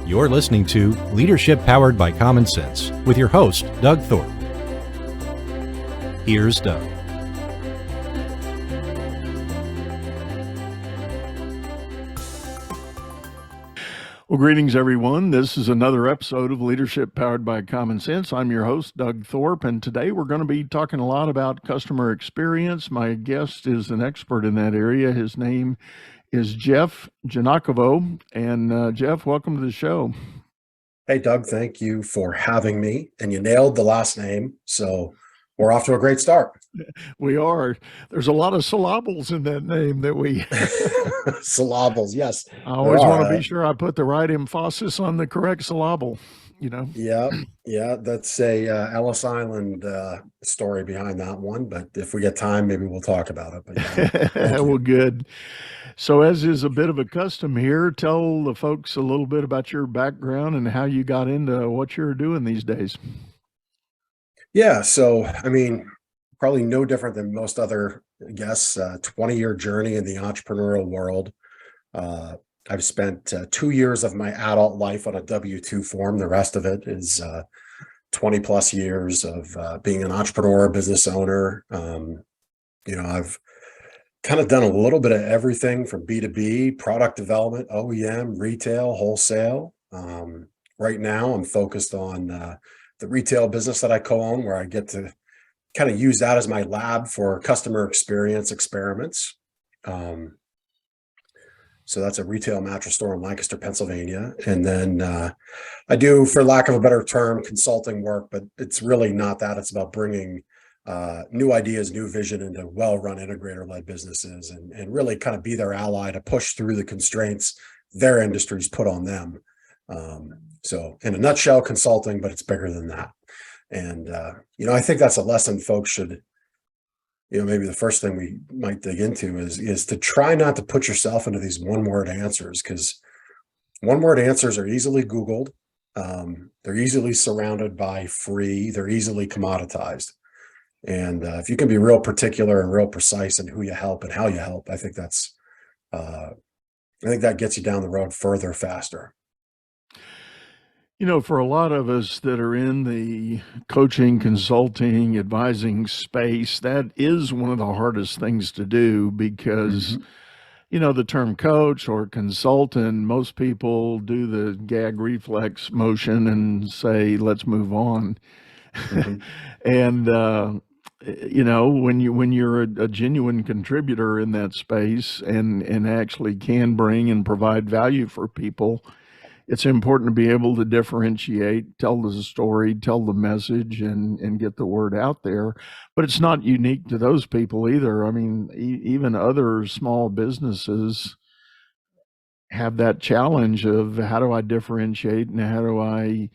You're listening to Leadership Powered by Common Sense with your host, Doug Thorpe. Here's Doug. Well, greetings, everyone. This is another episode of Leadership Powered by Common Sense. I'm your host, Doug Thorpe, and today we're going to be talking a lot about customer experience. My guest is an expert in that area. His name is Jeff Giagnocavo. And Jeff, welcome to the show. Hey, Doug, thank you for having me. And you nailed the last name, so we're off to a great start. We are. There's a lot of syllables in that name that we... Syllables, yes. I always want to be sure I put the right emphasis on the correct syllable, you know? Yeah, that's a Ellis Island story behind that one. But if we get time, maybe we'll talk about it. But yeah, well, good. So as is a bit of a custom here, tell the folks a little bit about your background and how you got into what you're doing these days. Yeah, so, I mean, probably no different than most other guests, 20-year journey in the entrepreneurial world. I've spent 2 years of my adult life on a W-2 form. The rest of it is 20 plus years of being an entrepreneur, business owner. I've kind of done a little bit of everything from B2B, product development, OEM, retail, wholesale. Right now, I'm focused on the retail business that I co-own, where I get to kind of use that as my lab for customer experience experiments. So that's a retail mattress store in Lancaster, Pennsylvania. And then I do, for lack of a better term, consulting work, but it's really not that. It's about bringing new ideas, new vision into well-run integrator-led businesses and really kind of be their ally to push through the constraints their industries put on them. So in a nutshell, consulting, but it's bigger than that. And, I think that's a lesson folks should, maybe the first thing we might dig into is to try not to put yourself into these one-word answers, because one-word answers are easily Googled. They're easily surrounded by free. They're easily commoditized. And if you can be real particular and real precise in who you help and how you help, I think that gets you down the road further, faster. For a lot of us that are in the coaching, consulting, advising space, that is one of the hardest things to do because, the term coach or consultant, most people do the gag reflex motion and say, let's move on. And, when you're a genuine contributor in that space and actually can bring and provide value for people, it's important to be able to differentiate, tell the story, tell the message, and get the word out there. But it's not unique to those people either. I mean, even other small businesses have that challenge of how do I differentiate and how do I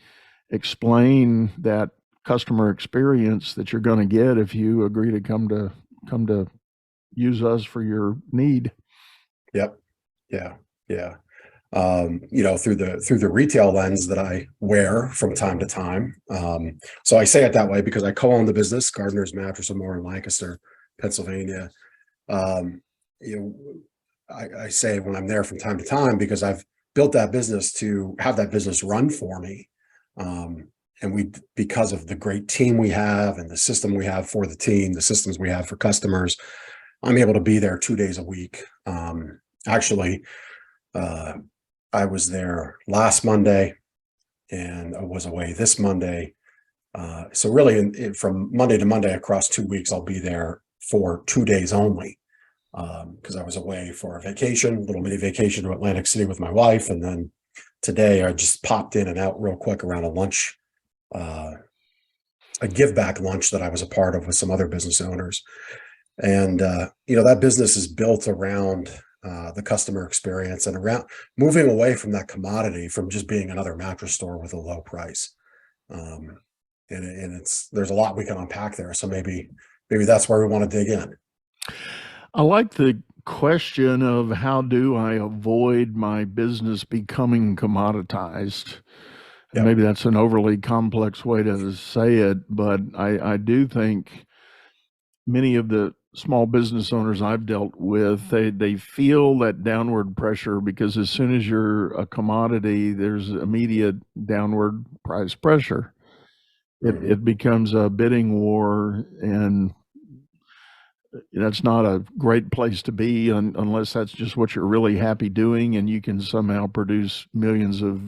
explain that customer experience that you're going to get if you agree to come to use us for your need. Yep. Yeah. Through the retail lens that I wear from time to time. So I say it that way because I co-own the business, Gardner's Mattress and More in Lancaster, Pennsylvania. I say when I'm there from time to time because I've built that business to have that business run for me. And because of the great team we have and the system we have for the team, the systems we have for customers, I'm able to be there 2 days a week. I was there last Monday and I was away this Monday. So really from Monday to Monday across 2 weeks, I'll be there for 2 days only because I was away for a vacation, a little mini vacation to Atlantic City with my wife. And then today I just popped in and out real quick around a lunch, a give back lunch that I was a part of with some other business owners. And, that business is built around the customer experience and around moving away from that commodity, from just being another mattress store with a low price. And there's a lot we can unpack there. So maybe that's where we want to dig in. I like the question of how do I avoid my business becoming commoditized? Yep. Maybe that's an overly complex way to say it, but I do think many of the small business owners I've dealt with, they feel that downward pressure because as soon as you're a commodity, there's immediate downward price pressure. It becomes a bidding war, and that's not a great place to be unless that's just what you're really happy doing, and you can somehow produce millions of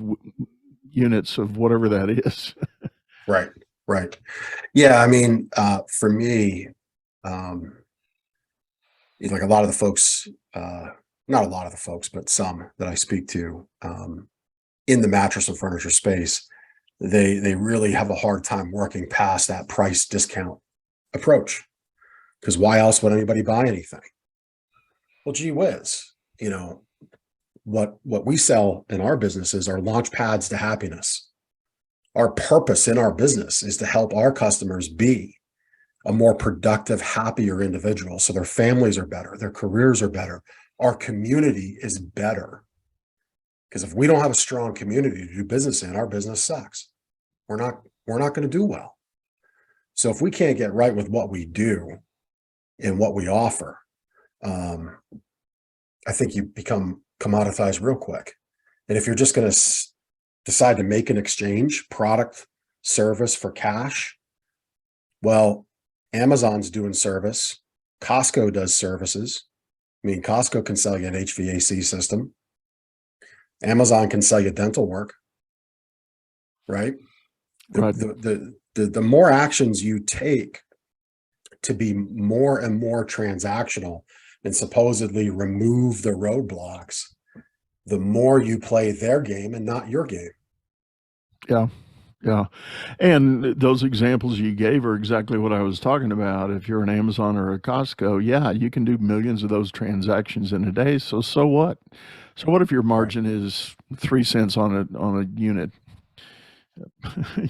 units of whatever that is. Right. Right. Yeah. I mean, for me, like a lot of the folks, not a lot of the folks, but some that I speak to, in the mattress and furniture space, they really have a hard time working past that price discount approach. Because why else would anybody buy anything? Well, gee whiz, what we sell in our businesses are launch pads to happiness. Our purpose in our business is to help our customers be a more productive, happier individual. So their families are better, their careers are better, our community is better. Because if we don't have a strong community to do business in, our business sucks. We're not going to do well. So if we can't get right with what we do and what we offer, I think you become commoditized real quick. And if you're just going to decide to make an exchange, product, service for cash, well, Amazon's doing service. Costco does services. I mean, Costco can sell you an HVAC system. Amazon can sell you dental work, right? Right. The more actions you take to be more and more transactional and supposedly remove the roadblocks, the more you play their game and not your game. Yeah. Yeah. And those examples you gave are exactly what I was talking about. If you're an Amazon or a Costco, yeah, you can do millions of those transactions in a day. So what? So what if your margin is 3 cents on a unit?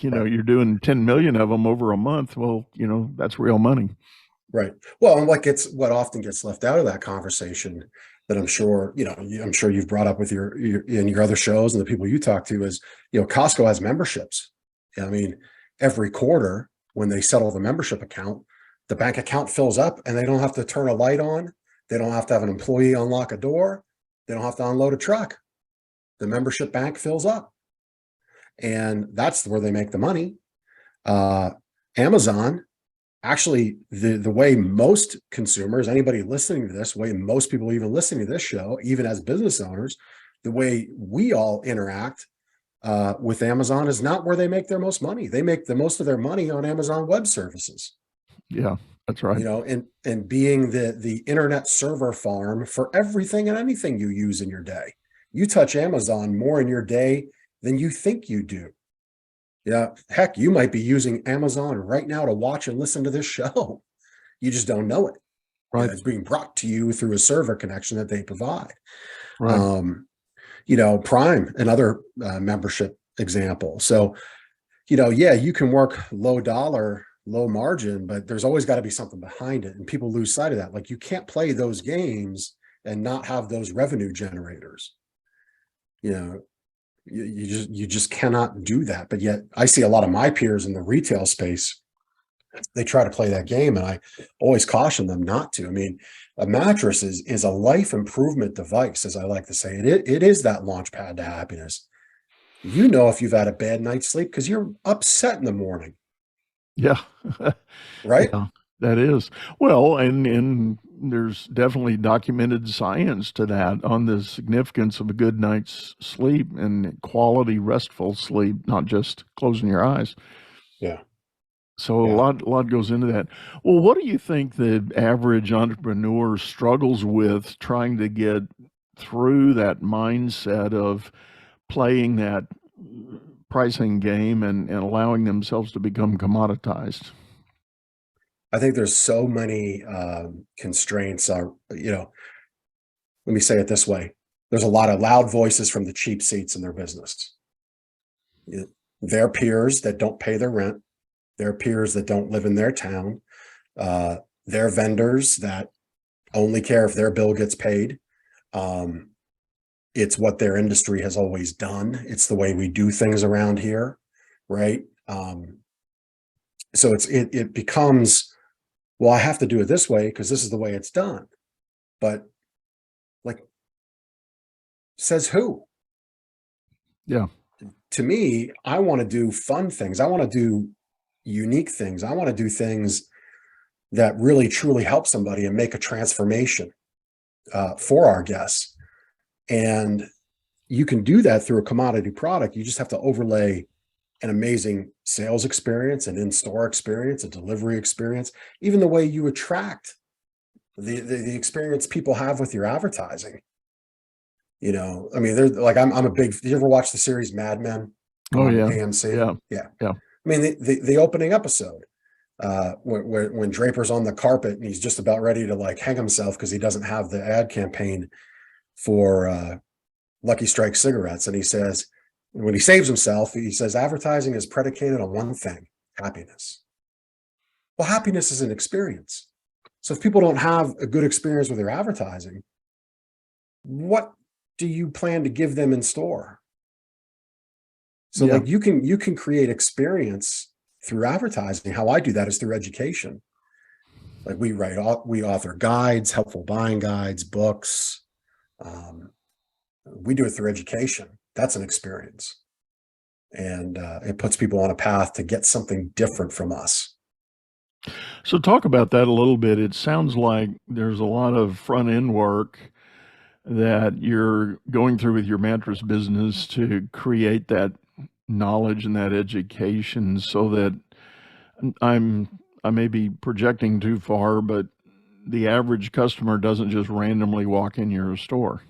You're doing 10 million of them over a month. Well, that's real money. Right. Well, and what often gets left out of that conversation that I'm sure you've brought up with your in your other shows and the people you talk to is, Costco has memberships. I mean, every quarter when they settle the membership account, the bank account fills up and they don't have to turn a light on. They don't have to have an employee unlock a door. They don't have to unload a truck. The membership bank fills up. And that's where they make the money. Amazon, actually, the way most consumers, anybody listening to this, way most people even listening to this show, even as business owners, the way we all interact with Amazon is not where they make their most money. They make the most of their money on Amazon Web Services. Yeah, that's right. And being the internet server farm for everything and anything you use in your day. You touch Amazon more in your day than you think you do. Yeah, heck, you might be using Amazon right now to watch and listen to this show. You just don't know it. Right. It's being brought to you through a server connection that they provide. Right. Prime, another membership example. So, yeah, you can work low dollar, low margin, but there's always got to be something behind it. And people lose sight of that. Like, you can't play those games and not have those revenue generators. You just cannot do that. But yet I see a lot of my peers in the retail space, they try to play that game, and I always caution them not to. I mean, a mattress is a life improvement device, as I like to say. It is that launch pad to happiness. If you've had a bad night's sleep because you're upset in the morning. Yeah. Right. Yeah, that is. Well, and there's definitely documented science to that on the significance of a good night's sleep and quality restful sleep, not just closing your eyes. Yeah. So a lot goes into that. Well, what do you think the average entrepreneur struggles with trying to get through that mindset of playing that pricing game and allowing themselves to become commoditized? I think there's so many constraints. Let me say it this way. There's a lot of loud voices from the cheap seats in their business. Their peers that don't pay their rent, their peers that don't live in their town, their vendors that only care if their bill gets paid. It's what their industry has always done. It's the way we do things around here, right? So it becomes well, I have to do it this way because this is the way it's done. But like, says who? Yeah. To me, I want to do fun things. I want to do unique things. I want to do things that really truly help somebody and make a transformation for our guests. And you can do that through a commodity product. You just have to overlay an amazing sales experience, an in-store experience, a delivery experience, even the way you attract the experience people have with your advertising. You know, I mean, there's like, I'm a big, you ever watch the series Mad Men Oh on yeah. AMC? Yeah. Yeah. Yeah. I mean, the opening episode, when Draper's on the carpet and he's just about ready to like hang himself because he doesn't have the ad campaign for Lucky Strike cigarettes. And he says, when he saves himself, he says, advertising is predicated on one thing, happiness. Well, happiness is an experience. So if people don't have a good experience with their advertising, what do you plan to give them in store? So Yeah. like you can create experience through advertising. How I do that is through education. Like we author guides, helpful buying guides, books. We do it through education. That's an experience. And it puts people on a path to get something different from us. So talk about that a little bit. It sounds like there's a lot of front end work that you're going through with your mattress business to create that knowledge and that education, so that I may be projecting too far, but the average customer doesn't just randomly walk in your store.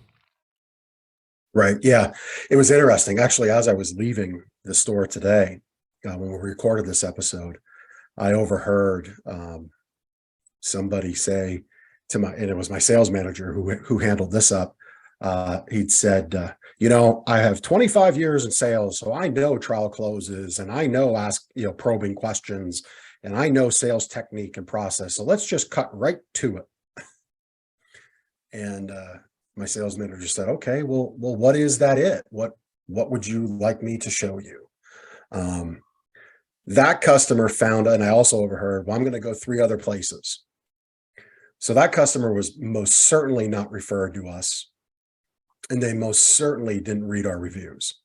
Right. Yeah. It was interesting. Actually, as I was leaving the store today, when we recorded this episode, I overheard somebody say to and it was my sales manager who handled this up. He'd said, I have 25 years in sales, so I know trial closes and I know probing questions and I know sales technique and process. So let's just cut right to it. And my sales manager said, okay, well, what is that? What would you like me to show you? That customer found, and I also overheard, well, I'm going to go 3 other places. So that customer was most certainly not referred to us, and they most certainly didn't read our reviews.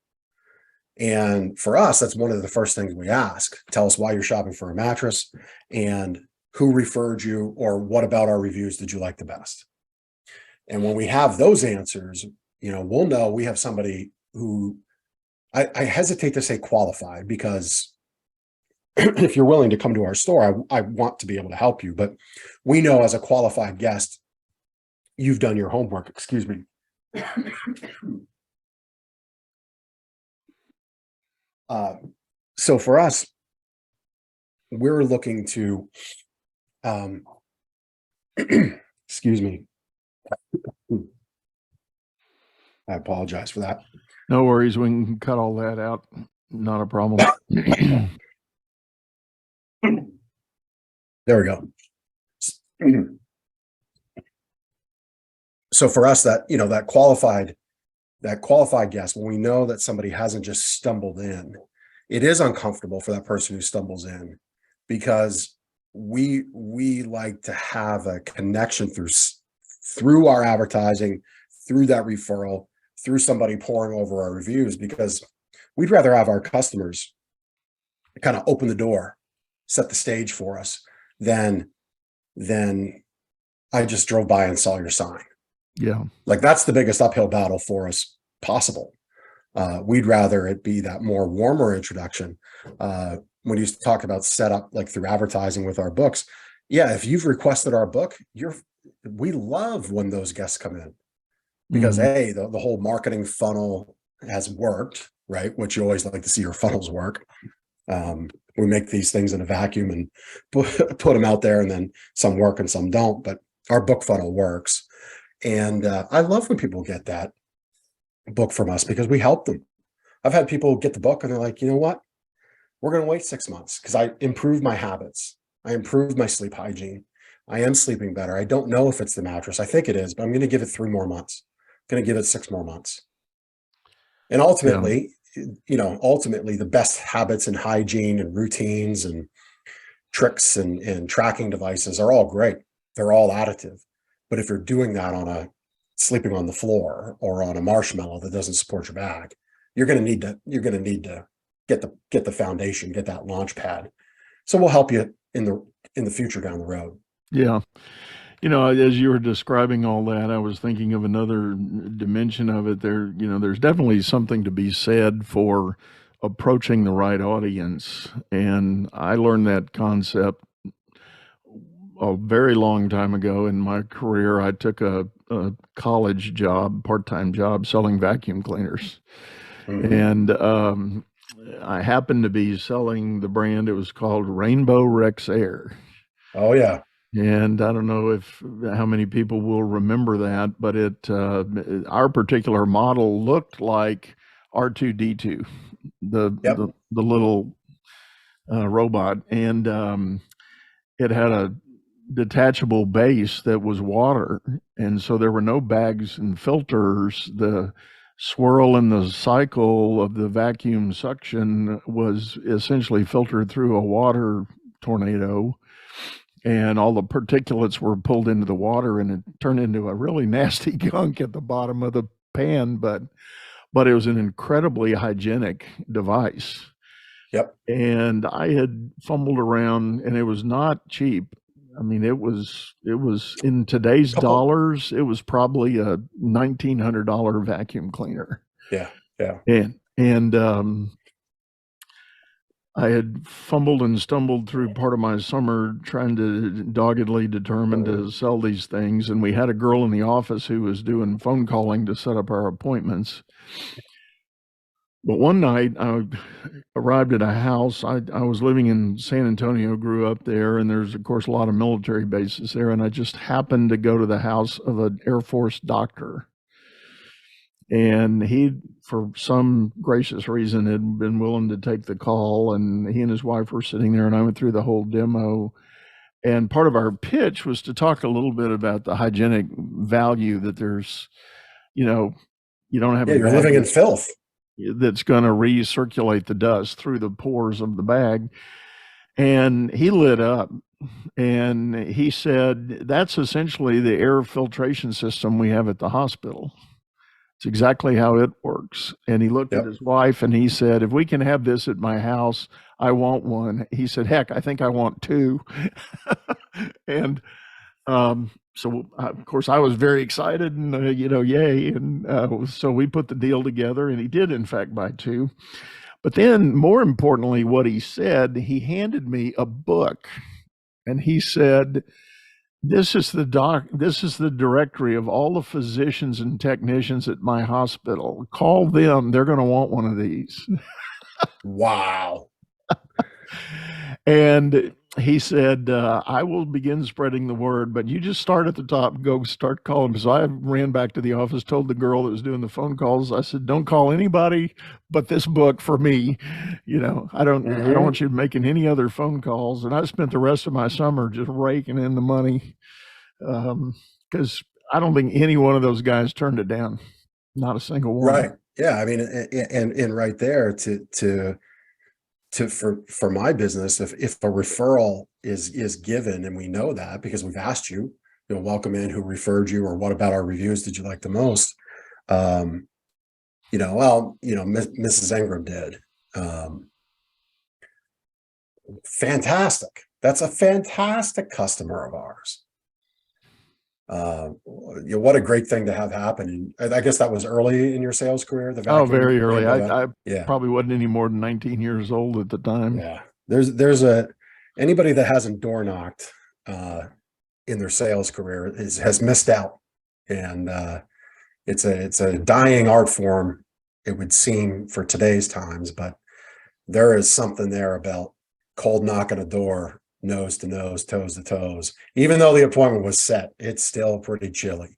And for us, that's one of the first things we ask. Tell us why you're shopping for a mattress and who referred you, or what about our reviews did you like the best? And when we have those answers, we'll know we have somebody who, I hesitate to say qualified, because if you're willing to come to our store, I want to be able to help you. But we know as a qualified guest, you've done your homework. Excuse me. So for us, we're looking to, excuse me. I apologize for that. No worries. We can cut all that out. Not a problem. There we go. So for us, that qualified guest, when we know that somebody hasn't just stumbled in, it is uncomfortable for that person who stumbles in, because we like to have a connection through our advertising, through that referral, through somebody poring over our reviews, because we'd rather have our customers kind of open the door, set the stage for us, than I just drove by and saw your sign. Yeah. Like that's the biggest uphill battle for us possible. We'd rather it be that more warmer introduction. When you talk about setup, like through advertising with our books, yeah, if you've requested our book, we love when those guests come in, because A, the whole marketing funnel has worked, right? Which you always like to see your funnels work. We make these things in a vacuum and put them out there, and then some work and some don't, but our book funnel works. And I love when people get that book from us, because we help them. I've had people get the book and they're like, you know what? We're going to wait 6 months because I improved my habits. I improved my sleep hygiene. I am sleeping better. I don't know if it's the mattress. I think it is, but I'm going to give it 3 more months. I'm going to give it 6 more months. And ultimately, ultimately the best habits and hygiene and routines and tricks and tracking devices are all great. They're all additive. But if you're doing that on sleeping on the floor or on a marshmallow that doesn't support your back, you're going to need to get the foundation, get that launch pad. So we'll help you in the future down the road. Yeah. As you were describing all that, I was thinking of another dimension of it. There's definitely something to be said for approaching the right audience. And I learned that concept a very long time ago in my career. I took a college job, part-time job, selling vacuum cleaners. Mm-hmm. And I happened to be selling the brand. It was called Rainbow Rex Air. Oh, yeah. And I don't know how many people will remember that, but our particular model looked like R2-D2, the little robot, and it had a detachable base that was water, and so there were no bags and filters. The swirl and the cycle of the vacuum suction was essentially filtered through a water tornado, and all the particulates were pulled into the water, and it turned into a really nasty gunk at the bottom of the pan, but it was an incredibly hygienic device. Yep. And I had fumbled around, and it was not cheap. I mean, it was in today's dollars, it was probably a $1,900 vacuum cleaner. Yeah. Yeah. And I had fumbled and stumbled through part of my summer trying to doggedly determine to sell these things. And we had a girl in the office who was doing phone calling to set up our appointments. But one night I arrived at a house. I was living in San Antonio, grew up there, and there's, of course, a lot of military bases there. And I just happened to go to the house of an Air Force doctor. And he, for some gracious reason, had been willing to take the call, and he and his wife were sitting there, and I went through the whole demo. And part of our pitch was to talk a little bit about the hygienic value that there's, you don't have you're living in filth that's going to recirculate the dust through the pores of the bag. And he lit up, and he said, that's essentially the air filtration system we have at the hospital. It's exactly how it works. And he looked at his wife and he said, if we can have this at my house, I want one. He said, heck, I think I want two. And so, of course, I was very excited and, yay. And so we put the deal together, and he did, in fact, buy two. But then, more importantly, what he said, he handed me a book, and he said, this is the directory of all the physicians and technicians at my hospital. Call them. They're going to want one of these. Wow. And he said, I will begin spreading the word, but you just start at the top and go start calling. So I ran back to the office, told the girl that was doing the phone calls, I said, don't call anybody but this book for me. I don't want you making any other phone calls. And I spent the rest of my summer just raking in the money, because I don't think any one of those guys turned it down. Not a single one. Right. Yeah. I mean, and right there for my business, if a referral is given, and we know that because we've asked you, welcome in, who referred you, or what about our reviews did you like the most? Mrs. Ingram did. Fantastic. That's a fantastic customer of ours. What a great thing to have happen. I guess that was early in your sales career. Very early. I probably wasn't any more than 19 years old at the time. Yeah. There's anybody that hasn't door knocked in their sales career has missed out. And it's a dying art form, it would seem, for today's times, but there is something there about cold knocking a door, nose to nose, toes to toes. Even though the appointment was set, it's still pretty chilly.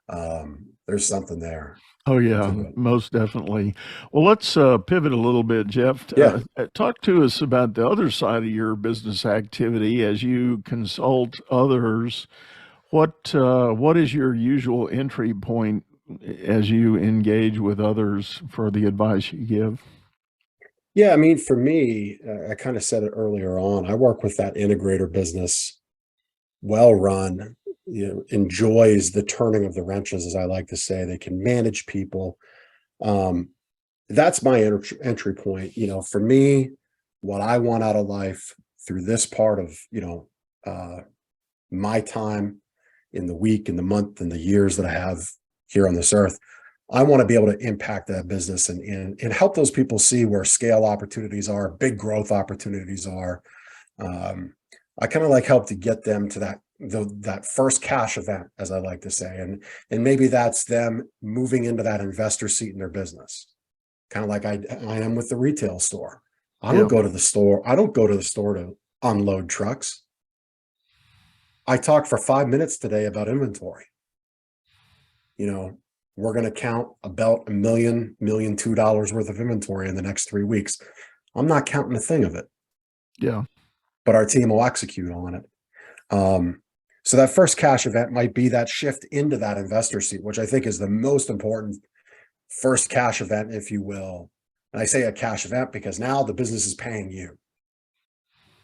There's something there. Oh, yeah, most definitely. Well, let's pivot a little bit, Jeff. Talk to us about the other side of your business activity as you consult others. What is your usual entry point as you engage with others for the advice you give? Yeah, I mean, for me, I kind of said it earlier on. I work with that integrator business, well run, enjoys the turning of the wrenches, as I like to say. They can manage people. Um, that's my entry point. For me, what I want out of life through this part of, uh, my time in the week, in the month, and the years that I have here on this earth, I want to be able to impact that business and help those people see where scale opportunities are, big growth opportunities are. Um, I kind of like help to get them to that first cash event, as I like to say, and maybe that's them moving into that investor seat in their business, kind of like I am with the retail store. I don't Yeah. go to the store. I don't go to the store to unload trucks. I talked for 5 minutes today about inventory. We're going to count about $1 million, $1.2 million worth of inventory in the next 3 weeks. I'm not counting a thing of it, Yeah. but our team will execute on it. So that first cash event might be that shift into that investor seat, which I think is the most important first cash event, if you will. And I say a cash event because now the business is paying you.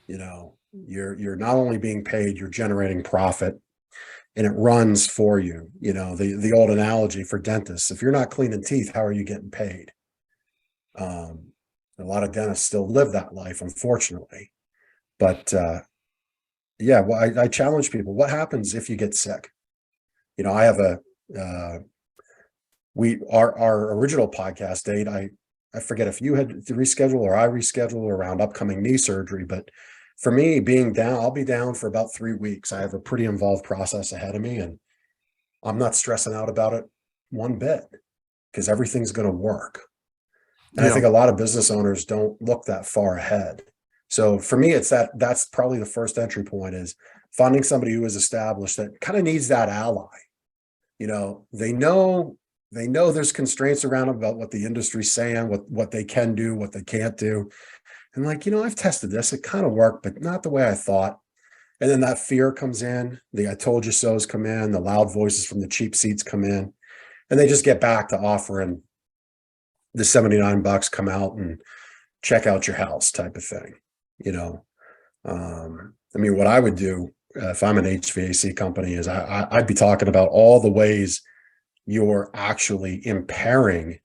You're not only being paid, you're generating profit, and it runs for you. The old analogy for dentists: if you're not cleaning teeth, how are you getting paid? A lot of dentists still live that life, unfortunately. But yeah, well, I challenge people: what happens if you get sick? I have our original podcast date. I forget if you had to reschedule or I reschedule around upcoming knee surgery, but for me, being down, I'll be down for about 3 weeks. I have a pretty involved process ahead of me, and I'm not stressing out about it one bit because everything's going to work. And I Yeah. think a lot of business owners don't look that far ahead. So for me, that's probably the first entry point, is finding somebody who is established that kind of needs that ally. They know there's constraints around them about what the industry's saying, what they can do, what they can't do. And I've tested this, it kind of worked, but not the way I thought. And then that fear comes in, the I told you so's come in, the loud voices from the cheap seats come in, and they just get back to offering the $79, come out and check out your house type of thing. You know, I mean, what I would do if I'm an HVAC company is I'd be talking about all the ways you're actually impairing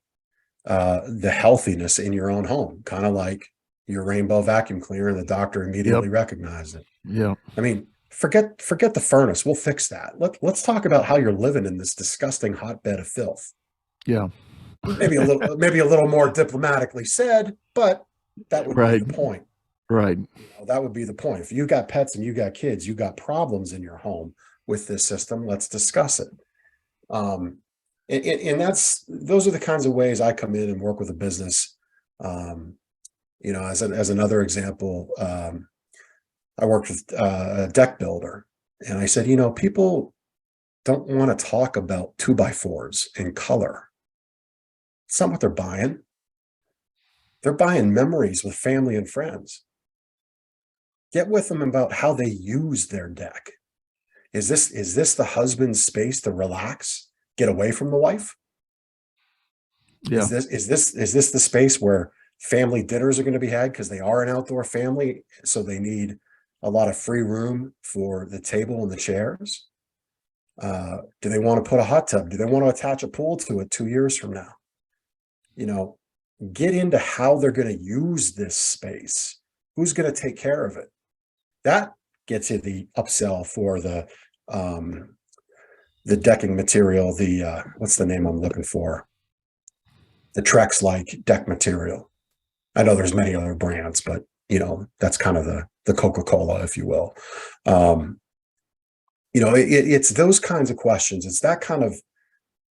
the healthiness in your own home, kind of like your rainbow vacuum cleaner, and the doctor Yep. immediately recognized it. Yeah. I mean, forget the furnace. We'll fix that. Let's talk about how you're living in this disgusting hotbed of filth. Yeah. Maybe a little more diplomatically said, but that would be Right. the point. Right. That would be the point. If you got pets and you got kids, you got problems in your home with this system. Let's discuss it. And those are the kinds of ways I come in and work with a business. As another example, I worked with a deck builder, and I said, people don't want to talk about 2x4s in color. It's not what they're buying. They're buying memories with family and friends. Get with them about how they use their deck. Is this the husband's space to relax, get away from the wife? Yeah. Is this the space where family dinners are going to be had because they are an outdoor family, so they need a lot of free room for the table and the chairs? Do they want to put a hot tub? Do they want to attach a pool to it 2 years from now? Get into how they're going to use this space. Who's going to take care of it? That gets you the upsell for the decking material. What's the name I'm looking for? The Trex like deck material. I know there's many other brands, but that's kind of the Coca-Cola, if you will. It's those kinds of questions. It's that kind of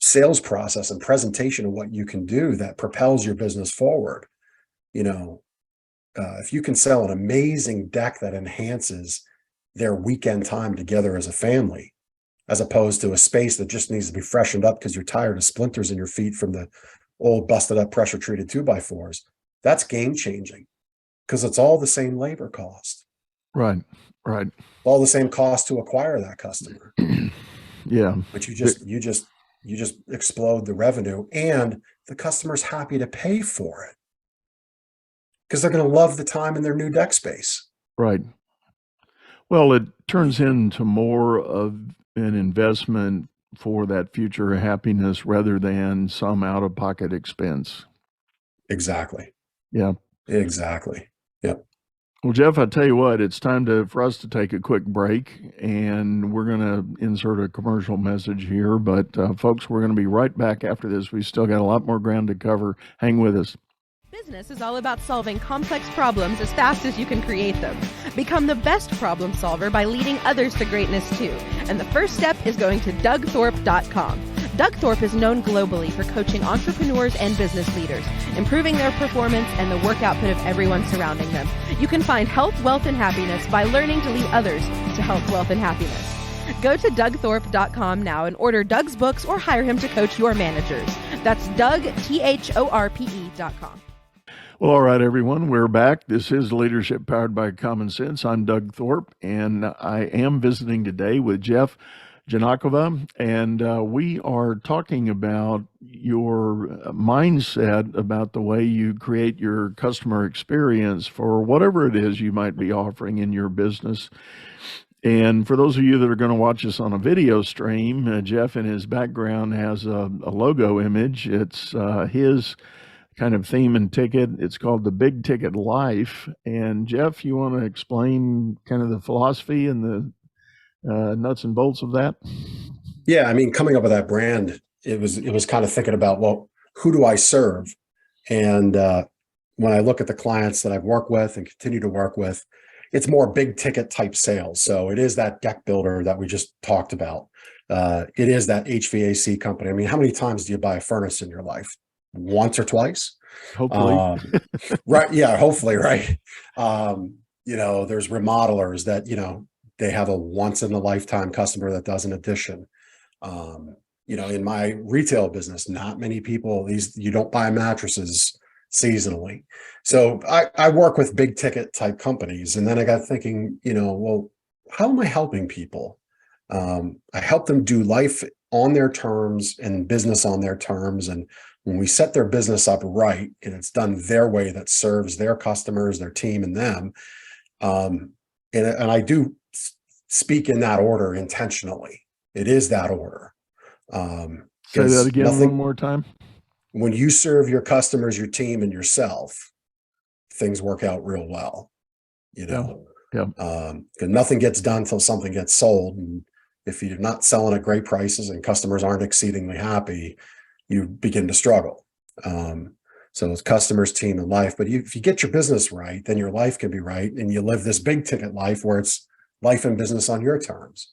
sales process and presentation of what you can do that propels your business forward. If you can sell an amazing deck that enhances their weekend time together as a family, as opposed to a space that just needs to be freshened up because you're tired of splinters in your feet from the old busted up pressure treated 2x4s, that's game changing because it's all the same labor cost. Right. Right. All the same cost to acquire that customer. Yeah. But you just explode the revenue, and the customer's happy to pay for it. because they're going to love the time in their new deck space. Right. Well, it turns into more of an investment for that future happiness rather than some out-of-pocket expense. Exactly. Yeah. Exactly. Yep. Well, Jeff, I tell you what, it's time for us to take a quick break, and we're going to insert a commercial message here. But folks, we're going to be right back after this. We still got a lot more ground to cover. Hang with us. Business is all about solving complex problems as fast as you can create them. Become the best problem solver by leading others to greatness too. And the first step is going to dougthorpe.com. Doug Thorpe is known globally for coaching entrepreneurs and business leaders, improving their performance and the work output of everyone surrounding them. You can find health, wealth, and happiness by learning to lead others to health, wealth, and happiness. Go to dougthorpe.com now and order Doug's books or hire him to coach your managers. That's dougthorpe.com. Well, all right, everyone, we're back. This is Leadership Powered by Common Sense. I'm Doug Thorpe, and I am visiting today with Jeff Giagnocavo, and we are talking about your mindset about the way you create your customer experience for whatever it is you might be offering in your business. And for those of you that are going to watch us on a video stream, Jeff in his background has a logo image. It's his kind of theme and ticket. It's called the Big Ticket Life. And Jeff, you want to explain kind of the philosophy and the nuts and bolts of that? Yeah, I mean, coming up with that brand, it was kind of thinking about, well, who do I serve? And when I look at the clients that I've worked with and continue to work with, it's more big ticket type sales. So it is that deck builder that we just talked about. It is that HVAC company. I mean, how many times do you buy a furnace in your life? Once or twice? Hopefully. Right. Yeah, hopefully. Right. There's remodelers that, they have a once in a lifetime customer that does an addition. In my retail business, not many people, you don't buy mattresses seasonally. So I work with big ticket type companies. And then I got thinking, well, how am I helping people? I help them do life on their terms and business on their terms. And when we set their business up right, and it's done their way that serves their customers, their team, and them, and I do speak in that order intentionally. It is that order. Say that again one more time. When you serve your customers, your team, and yourself, things work out real well. Yeah. Nothing gets done until something gets sold. And if you're not selling at great prices and customers aren't exceedingly happy, you begin to struggle. So it's customers, team, and life. But if you get your business right, then your life can be right. And you live this big ticket life where it's life and business on your terms.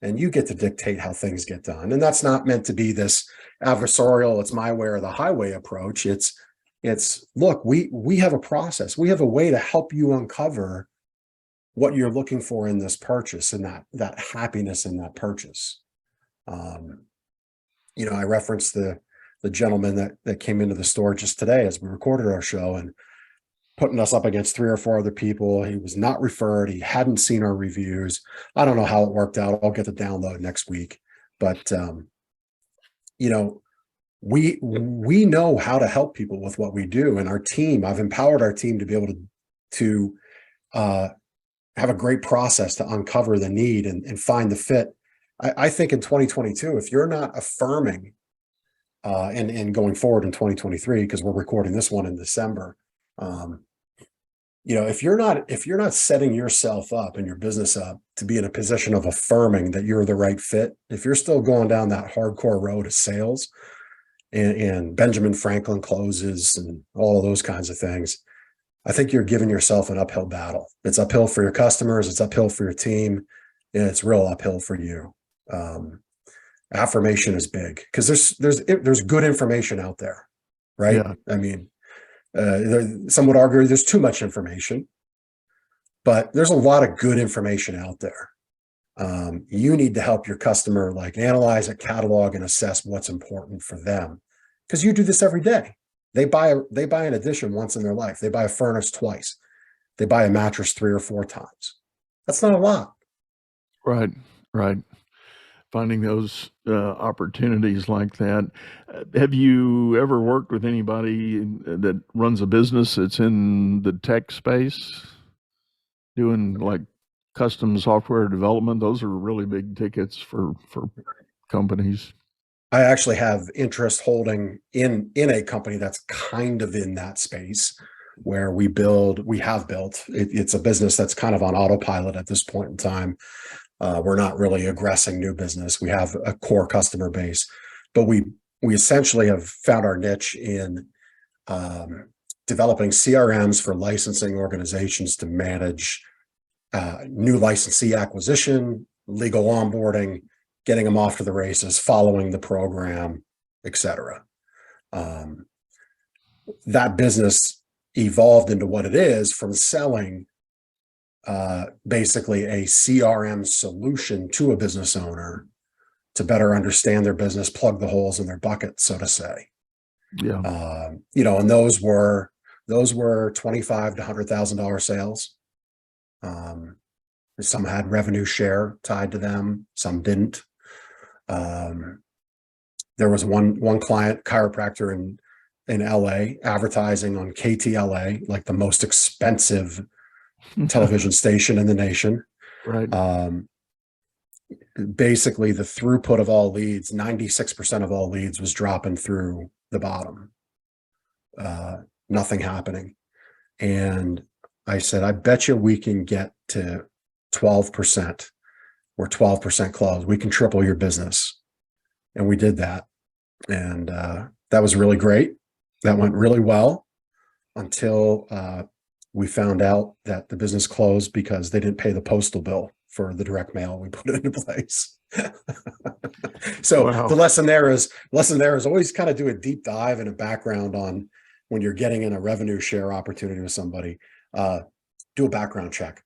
And you get to dictate how things get done. And that's not meant to be this adversarial, it's my way or the highway approach. It's look, we have a process. We have a way to help you uncover what you're looking for in this purchase and that happiness in that purchase. I referenced the gentleman that came into the store just today as we recorded our show and putting us up against 3 or 4 other people. He was not referred. He hadn't seen our reviews. I don't know how it worked out. I'll get the download next week. But, we know how to help people with what we do. And our team, I've empowered our team to be able to have a great process to uncover the need and find the fit. I think in 2022, if you're not affirming and going forward in 2023, because we're recording this one in December, if you're not setting yourself up and your business up to be in a position of affirming that you're the right fit, if you're still going down that hardcore road of sales and Benjamin Franklin closes and all of those kinds of things, I think you're giving yourself an uphill battle. It's uphill for your customers, it's uphill for your team, and it's real uphill for you. Affirmation is big because there's good information out there, right? Yeah. I mean, some would argue there's too much information, but there's a lot of good information out there. You need to help your customer analyze it, catalog, and assess what's important for them, because you do this every day. They buy an addition once in their life. They buy a furnace twice. They buy a mattress 3 or 4 times. That's not a lot. Right. finding those opportunities like that. Have you ever worked with anybody that runs a business that's in the tech space, doing like custom software development? Those are really big tickets for companies. I actually have interest holding in a company that's kind of in that space where we have built. It's a business that's kind of on autopilot at this point in time. We're not really aggressing new business. We have a core customer base, but we essentially have found our niche in developing CRMs for licensing organizations to manage new licensee acquisition, legal onboarding, getting them off to the races, following the program, et cetera. That business evolved into what it is from selling basically a CRM solution to a business owner to better understand their business, plug the holes in their bucket, so to say. Yeah. And those were $25,000 to $100,000 sales. Some had revenue share tied to them, some didn't. There was one client, chiropractor in LA, advertising on KTLA, like the most expensive television station in the nation. Right. Basically, the throughput of all leads, 96% of all leads was dropping through the bottom. Nothing happening. And I said, I bet you we can get to 12% or 12% close. We can triple your business. And we did that. And that was really great. That went really well until we found out that the business closed because they didn't pay the postal bill for the direct mail we put into place. So wow. The lesson there is always kind of do a deep dive and a background on when you're getting in a revenue share opportunity with somebody, do a background check.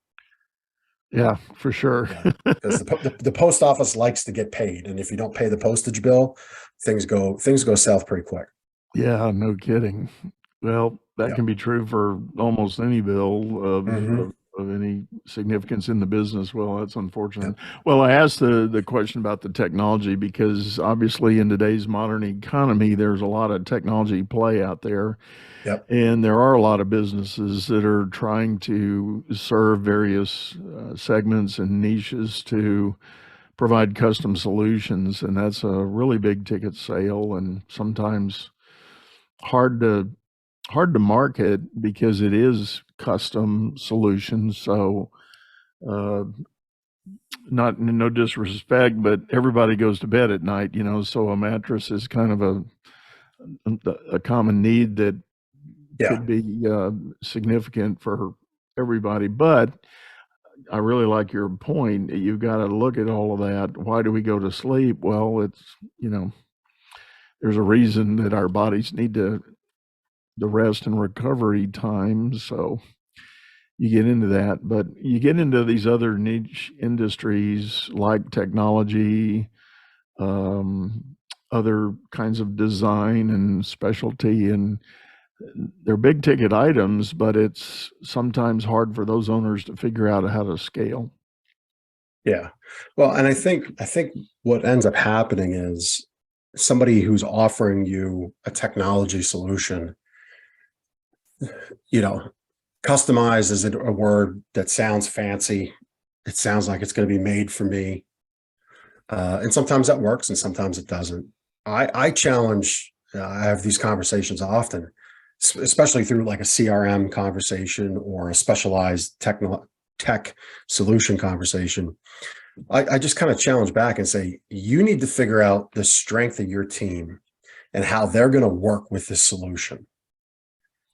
Yeah, for sure. Because the post office likes to get paid. And if you don't pay the postage bill, things go south pretty quick. Yeah, no kidding. Well, that can be true for almost any bill of any significance in the business. Well, that's unfortunate. Well, I asked the question about the technology because obviously in today's modern economy, there's a lot of technology play out there. Yep. And there are a lot of businesses that are trying to serve various segments and niches to provide custom solutions. And that's a really big ticket sale and sometimes hard to market because it is custom solutions. So no disrespect, but everybody goes to bed at night, so a mattress is kind of a common need that could be significant for everybody. But I really like your point. You've got to look at all of that. Why do we go to sleep? Well, it's, there's a reason that our bodies need the rest and recovery time. So you get into that, but you get into these other niche industries like technology, other kinds of design and specialty, and they're big ticket items, but it's sometimes hard for those owners to figure out how to scale. Yeah. Well, and I think what ends up happening is somebody who's offering you a technology solution, customized is a word that sounds fancy. It sounds like it's going to be made for me. And sometimes that works and sometimes it doesn't. I challenge, I have these conversations often, especially through like a CRM conversation or a specialized tech solution conversation. I just kind of challenge back and say, you need to figure out the strength of your team and how they're going to work with this solution.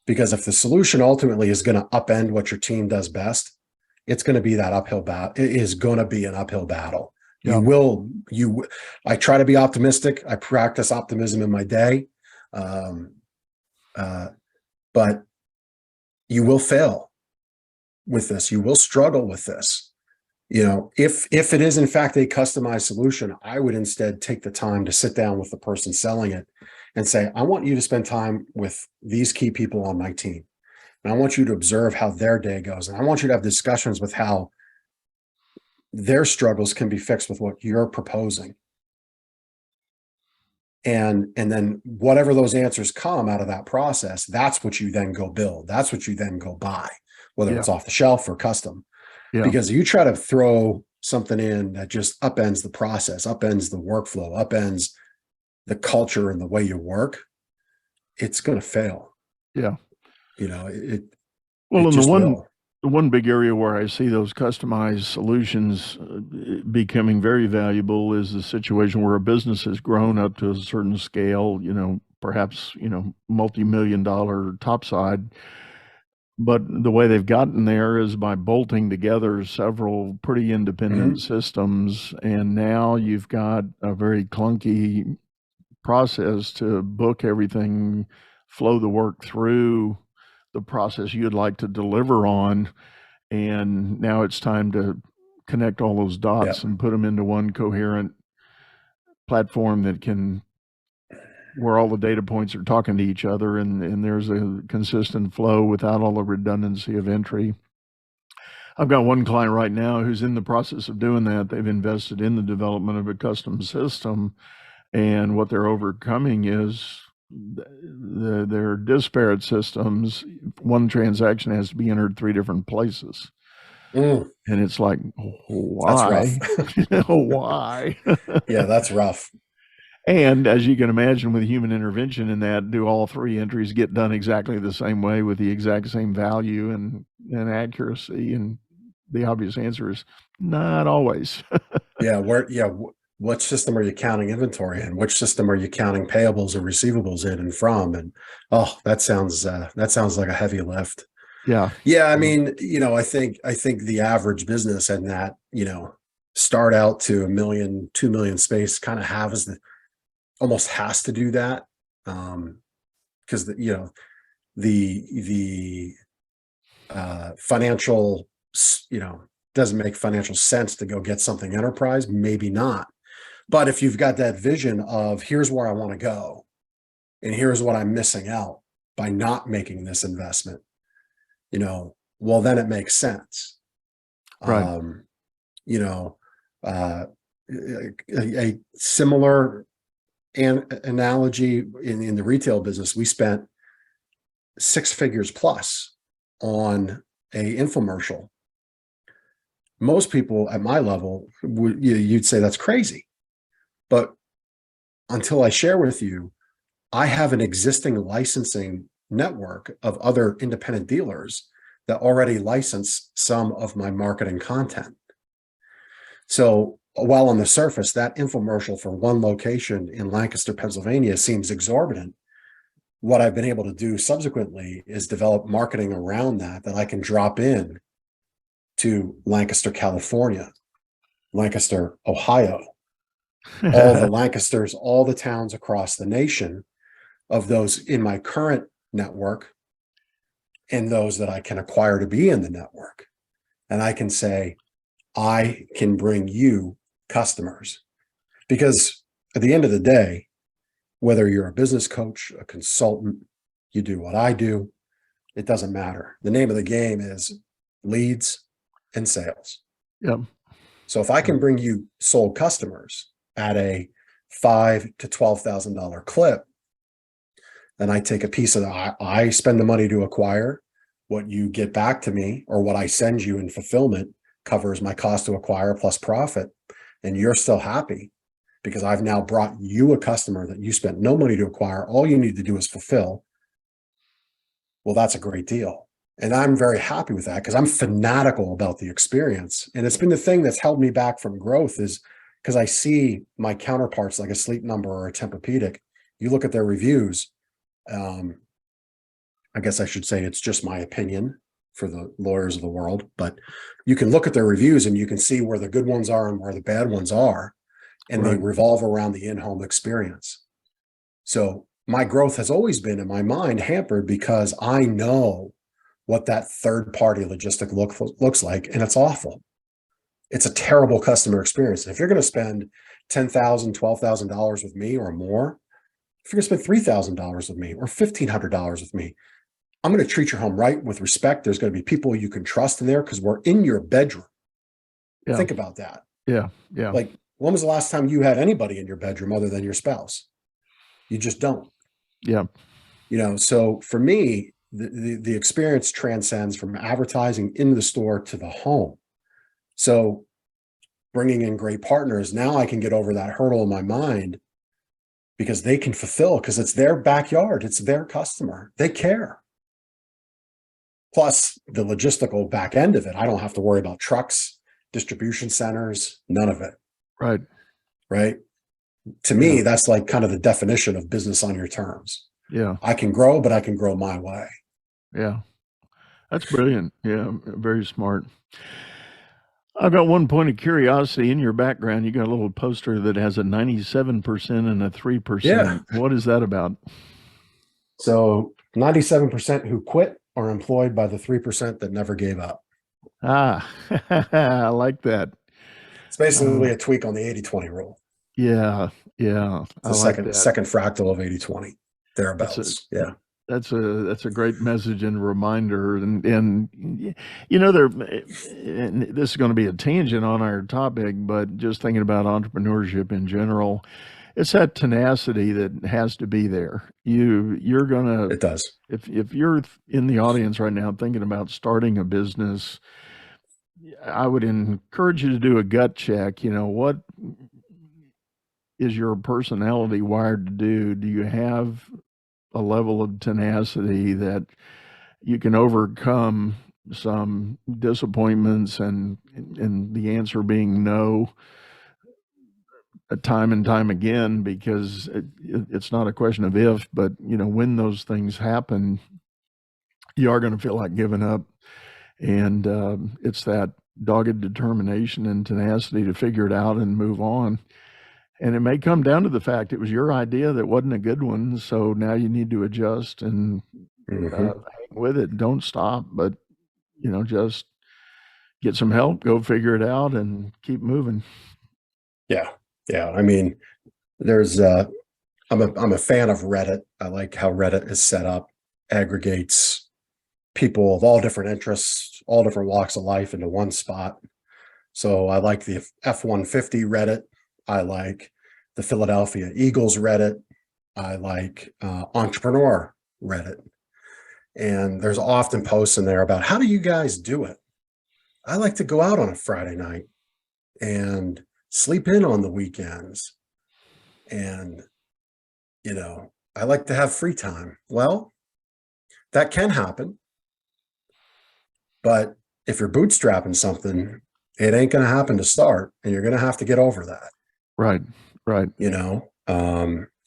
Because if the solution ultimately is going to upend what your team does best, it's going to be that uphill battle. It is going to be an uphill battle. Yeah. I try to be optimistic. I practice optimism in my day. But you will fail with this. You will struggle with this. If it is in fact a customized solution, I would instead take the time to sit down with the person selling it and say, I want you to spend time with these key people on my team. And I want you to observe how their day goes. And I want you to have discussions with how their struggles can be fixed with what you're proposing. And then whatever those answers come out of that process, that's what you then go build. That's what you then go buy, whether Yeah. it's off the shelf or custom. Yeah. Because you try to throw something in that just upends the process, upends the workflow, upends the culture and the way you work, it's going to fail. Yeah. It Well, and just will. the one big area where I see those customized solutions becoming very valuable is the situation where a business has grown up to a certain scale, perhaps, multi-million-dollar topside. But the way they've gotten there is by bolting together several pretty independent systems. And now you've got a very clunky process to book everything, flow the work through the process you'd like to deliver on. And now it's time to connect all those dots and put them into one coherent platform where all the data points are talking to each other, and there's a consistent flow without all the redundancy of entry. I've got one client right now who's in the process of doing that. They've invested in the development of a custom system, and what they're overcoming is their disparate systems. One transaction has to be entered 3 different places. And it's like, why? That's rough. Why? Yeah, that's rough. And as you can imagine, with human intervention in that, do all 3 entries get done exactly the same way with the exact same value and accuracy? And the obvious answer is not always. What system are you counting inventory in? Which system are you counting payables and receivables in and from? And that sounds like a heavy lift. Yeah. Yeah. I mean, I think the average business in that, start out to $1 million, $2 million space kind of almost has to do that. Because the financial, doesn't make financial sense to go get something enterprise, maybe not. But if you've got that vision of here's where I want to go and here's what I'm missing out by not making this investment, well, then it makes sense. Right. A similar analogy in the retail business, we spent 6 figures plus on a infomercial. Most people at my level, you'd say that's crazy. But until I share with you, I have an existing licensing network of other independent dealers that already license some of my marketing content. So while on the surface, that infomercial for one location in Lancaster, Pennsylvania seems exorbitant, what I've been able to do subsequently is develop marketing around that I can drop in to Lancaster, California, Lancaster, Ohio, all the Lancasters, all the towns across the nation of those in my current network and those that I can acquire to be in the network. And I can say, I can bring you customers, because at the end of the day, whether you're a business coach, a consultant, you do what I do, it doesn't matter. The name of the game is leads and sales. Yep. So if I can bring you sold customers at a $5,000 to $12,000 clip, then I take a piece of that. I spend the money to acquire. What you get back to me, or what I send you in fulfillment, covers my cost to acquire plus profit. And you're still happy because I've now brought you a customer that you spent no money to acquire. All you need to do is fulfill. Well, that's a great deal. And I'm very happy with that because I'm fanatical about the experience. And it's been the thing that's held me back from growth, is because I see my counterparts like a Sleep Number or a Tempur-Pedic. You look at their reviews. I guess I should say it's just my opinion for the lawyers of the world, but you can look at their reviews and you can see where the good ones are and where the bad ones are, and they revolve around the in-home experience. So my growth has always been, in my mind, hampered because I know what that third-party logistic looks like, and it's awful. It's a terrible customer experience. If you're going to spend $10,000, $12,000 with me or more, if you're going to spend $3,000 with me or $1,500 with me, I'm going to treat your home right with respect. There's going to be people you can trust in there because we're in your bedroom. Yeah. Think about that. Yeah. Yeah. Like, when was the last time you had anybody in your bedroom other than your spouse? You just don't. Yeah. So for me, the experience transcends from advertising in the store to the home. So bringing in great partners, now I can get over that hurdle in my mind because they can fulfill, because it's their backyard, it's their customer, they care. Plus the logistical back end of it, I don't have to worry about trucks, distribution centers, none of it. Right. Right. To me, that's like kind of the definition of business on your terms. Yeah. I can grow, but I can grow my way. Yeah. That's brilliant. Yeah. Very smart. I've got one point of curiosity. In your background, you got a little poster that has a 97% and a 3%. Yeah. What is that about? So 97% who quit are employed by the 3% that never gave up. Ah, I like that. It's basically a tweak on the 80-20 rule. Yeah. Yeah. It's the second fractal of 80-20, thereabouts. Yeah. That's a great message and reminder. And this is going to be a tangent on our topic, but just thinking about entrepreneurship in general, it's that tenacity that has to be there. You're gonna. It does. If you're in the audience right now thinking about starting a business, I would encourage you to do a gut check. What is your personality wired to do? Do you have a level of tenacity that you can overcome some disappointments and the answer being no, time and time again, because it's not a question of if, but when those things happen, you are going to feel like giving up. And it's that dogged determination and tenacity to figure it out and move on. And it may come down to the fact it was your idea that wasn't a good one. So now you need to adjust and hang with it. Don't stop, but, just get some help, go figure it out and keep moving. Yeah. Yeah. I mean, I'm a fan of Reddit. I like how Reddit is set up, aggregates people of all different interests, all different walks of life into one spot. So I like the F-150 Reddit. I like the Philadelphia Eagles Reddit. I like entrepreneur Reddit. And there's often posts in there about, how do you guys do it? I like to go out on a Friday night and sleep in on the weekends. And, I like to have free time. Well, that can happen. But if you're bootstrapping something, it ain't going to happen to start, and you're going to have to get over that. Right. Right.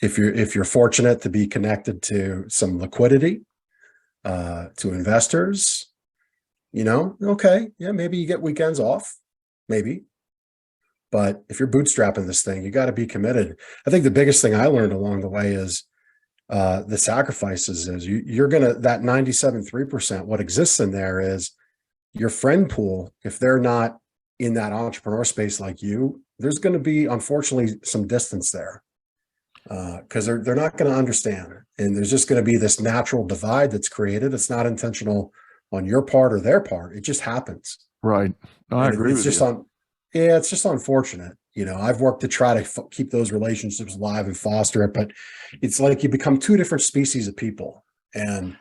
If you're fortunate to be connected to some liquidity, to investors, okay, yeah, maybe you get weekends off, maybe. But if you're bootstrapping this thing, you got to be committed. I think the biggest thing I learned along the way is the sacrifices is you're going to, that 97.3%, what exists in there is your friend pool. If they're not in that entrepreneur space like you, there's going to be, unfortunately, some distance there because they're not going to understand. And there's just going to be this natural divide that's created. It's not intentional on your part or their part. It just happens. Right. No, I agree with you. It's just unfortunate. I've worked to try to keep those relationships alive and foster it, but it's like you become two different species of people. And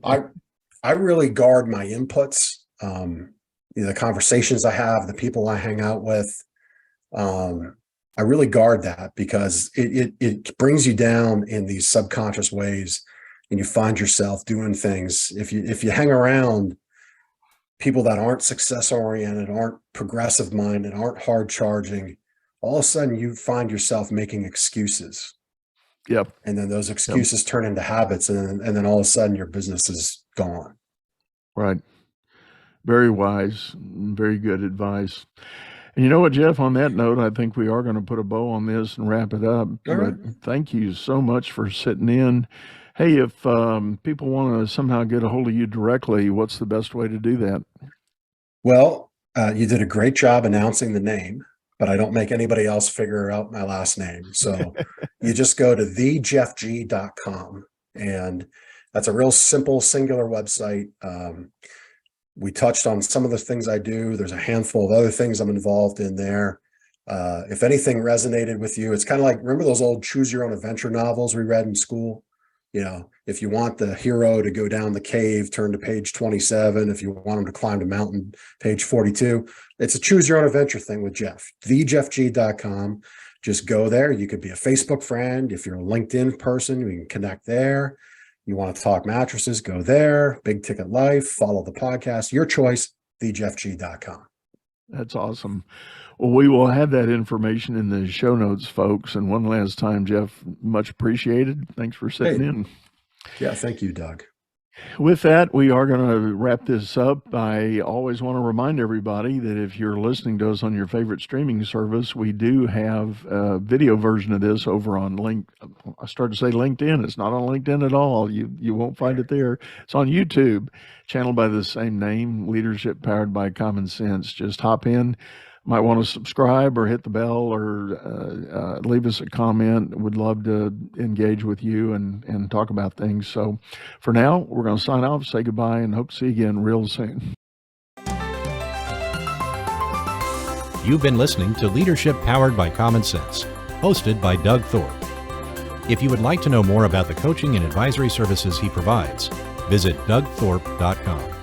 I really guard my inputs, the conversations I have, the people I hang out with. I really guard that because it brings you down in these subconscious ways, and you find yourself doing things. If you hang around people that aren't success oriented, aren't progressive minded, aren't hard charging, all of a sudden you find yourself making excuses. Yep. And then those excuses turn into habits, and then all of a sudden your business is gone. Right. Very wise, very good advice. And you know what, Jeff, on that note, I think we are going to put a bow on this and wrap it up. All right. Thank you so much for sitting in. Hey, if people want to somehow get a hold of you directly, what's the best way to do that? Well, you did a great job announcing the name, but I don't make anybody else figure out my last name. So you just go to thejeffg.com, and that's a real simple, singular website. We touched on some of the things I do. There's a handful of other things I'm involved in there. If anything resonated with you, it's kind of like, remember those old choose your own adventure novels we read in school? If you want the hero to go down the cave, turn to page 27. If you want him to climb the mountain, page 42. It's a choose your own adventure thing with Jeff, thejeffg.com. Just go there. You could be a Facebook friend. If you're a LinkedIn person, we can connect there. You want to talk mattresses, go there. Big Ticket Life, follow the podcast, your choice, thejeffg.com. That's awesome. Well, we will have that information in the show notes, folks. And one last time, Jeff, much appreciated. Thanks for sitting in. Yeah, thank you, Doug. With that, we are going to wrap this up. I always want to remind everybody that if you're listening to us on your favorite streaming service, we do have a video version of this over on I started to say LinkedIn. It's not on LinkedIn at all. You won't find it there. It's on YouTube, channel by the same name, Leadership Powered by Common Sense. Just hop in. Might want to subscribe or hit the bell or leave us a comment. Would love to engage with you and talk about things. So for now, we're going to sign off, say goodbye, and hope to see you again real soon. You've been listening to Leadership Powered by Common Sense, hosted by Doug Thorpe. If you would like to know more about the coaching and advisory services he provides, visit dougthorpe.com.